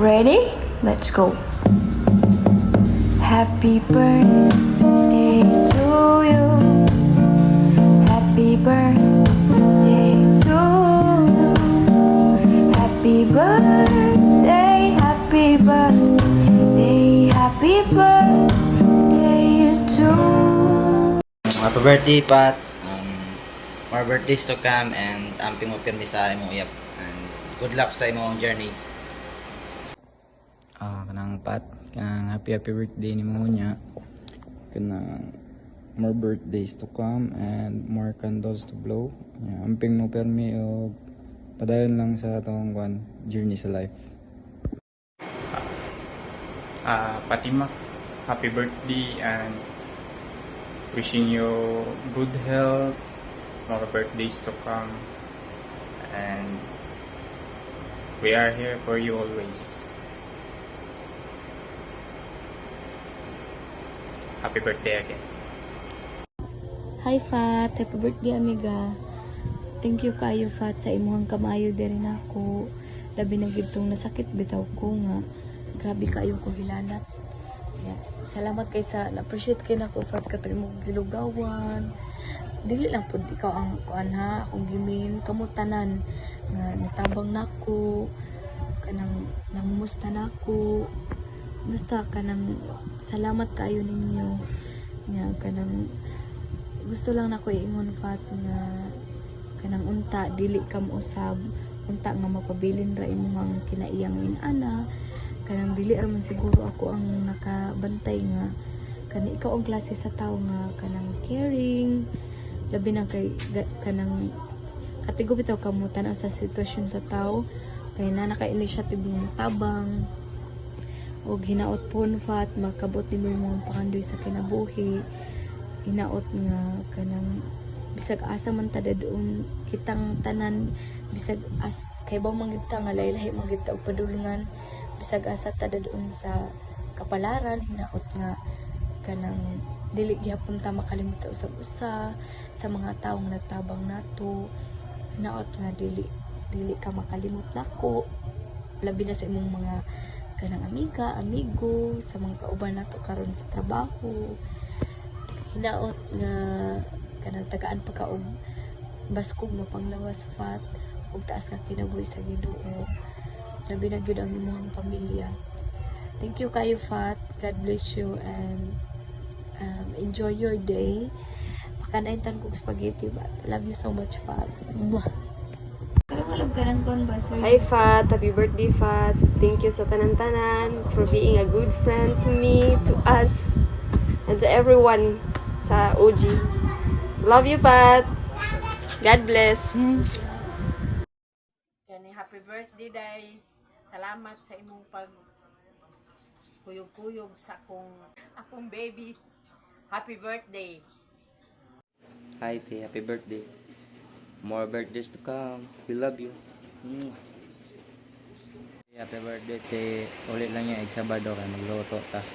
Ready? Let's go. Happy birthday to you. Happy birthday to you. Happy birthday, happy birthday, happy birthday to you. Happy birthday, Pat. More birthdays to come and amping mo pirmi sa imong uyap. And good luck sa imong journey. Kanang Pat, kanang happy birthday ni mo niya. Kanang more birthdays to come and more candles to blow. Amping mo pirmi og padayon lang sa atong journey sa life. Fatima, happy birthday and wishing you good health, more birthdays to come, and we are here for you always. Happy birthday again. Hi Fat, happy birthday amiga. Thank you kayo Fat sa imuhang kamayo diri nako. Labi na gitong nasakit bitaw ko nga. Grabe kayo ko hilanat. Salamat kay sa na-appreciate kay nako Fat katong imong gilugawan. Dili lang pud ikaw ang kuan ha, akong gimin kamutanan nga nitabang nako kanang namumusta nako. Basta kanang salamat kayo ninyo. Nga kanang gusto lang nako iingon Fat nga kanang unta dili kam usab unta nga mapabilin ra imong kinaiyang inana kanang dili ra man siguro ako ang nakabantay nga kanang ikaw ang klase sa tao nga kanang caring labi na kay kanang katigo bitaw kamutan sa sitwasyon sa tao kay na naka-initiative mo tabang o hinaot pon Fat makabot nimo imong pakandoy sa kinabuhi hinaot nga kanang bisag asa man ta dadun kitang tanan bisag as kay ba mangita nga lahi-lahi mangita og padulungan bisag asa ta dadun sa kapalaran hinaot nga kanang dili gyapon ta makalimot sa usab-usa sa mga tawo nga nagtabang nato hinaot nga dili ka makalimot nako labi na sa imong mga kanang amiga, amigo sa mga kauban nato karon sa trabaho hinaot nga kanang tagaan pa ka og baskog nga panglawas Fat ug taas ka kinabuhi sa Ginoo labi na gyud ang imong pamilya. Thank you kayo Fat, God bless you and enjoy your day. Pakanain tan kog spaghetti but love you so much Fat. Hi Fat, happy birthday Fat. Thank you sa tanan-tanan for being a good friend to me, to us, and to everyone sa OG. So, love you Fat. God bless. Kani happy birthday day. Salamat sa imong pag kuyog-kuyog sa akong baby. Happy birthday. Hi, Te. Happy birthday. More birthdays to come. We love you. Happy birthday, Te. Ulit lang yung Sabado ka. Magluto ta.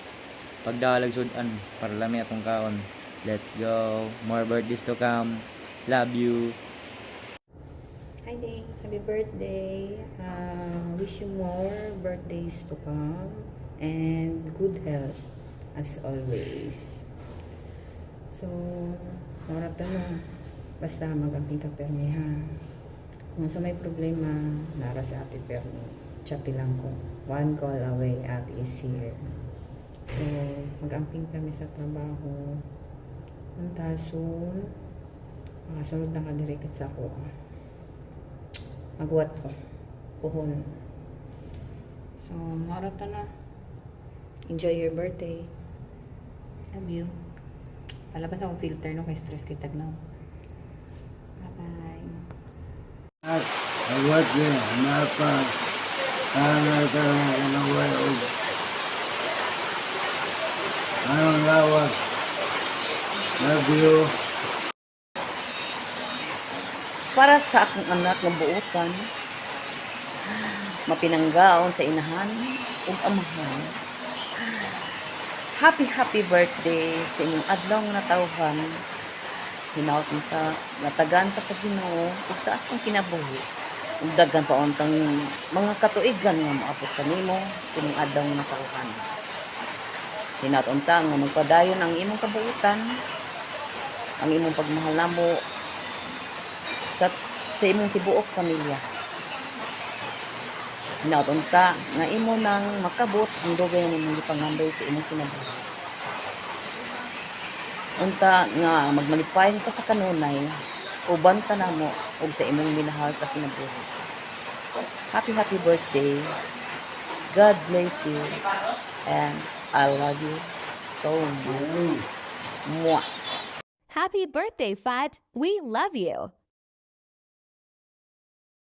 Pagdalag sudan para lami atong kaon. Let's go. More birthdays to come. Love you. Hi Ding, happy birthday. Wish you more birthdays to come and good health as always. So, oras na. Basta mag-amping ka permi ha. Kung sa may problema, nara sa Ate Permi. Chati lang ko. One call away, Ate is here. So, mag-amping kami sa trabaho. Antasun. Makasunod na kadirikit sa ako. Magwat ko. Puhon. So, marata na. Enjoy your birthday. Love you. Palabas akong filter no kay stress kitag na. Bye-bye. Awat niya, napa. Tangal ka na way og. Anong lawas? Love you. Para sa akong anak nga buotan, mapinanggaon sa inahan ug amahan. Happy birthday sa inyong adlaw nga natawhan. Hinaot ta, natagan pa sa Ginoo ug taas pang kinabuhi. ug daghan pa untang mga katuigan nga maabot kanimo sa imong adlaw nga natauhan. Hinaut-unta nga magpadayon ang imong kabuutan, ang imong pagmahal namo sa imong tibuok pamilya. Hinaut-unta nga imo nang makabot ang dugay nga imong gipangandoy sa imong kinabuhi. Unta nga magmalipayon ka sa kanunay, uban ka na mo ug sa imong minahal sa kinabuhi. Happy birthday. God bless you. And I love you so much. Mwah. Happy birthday, Fat. We love you.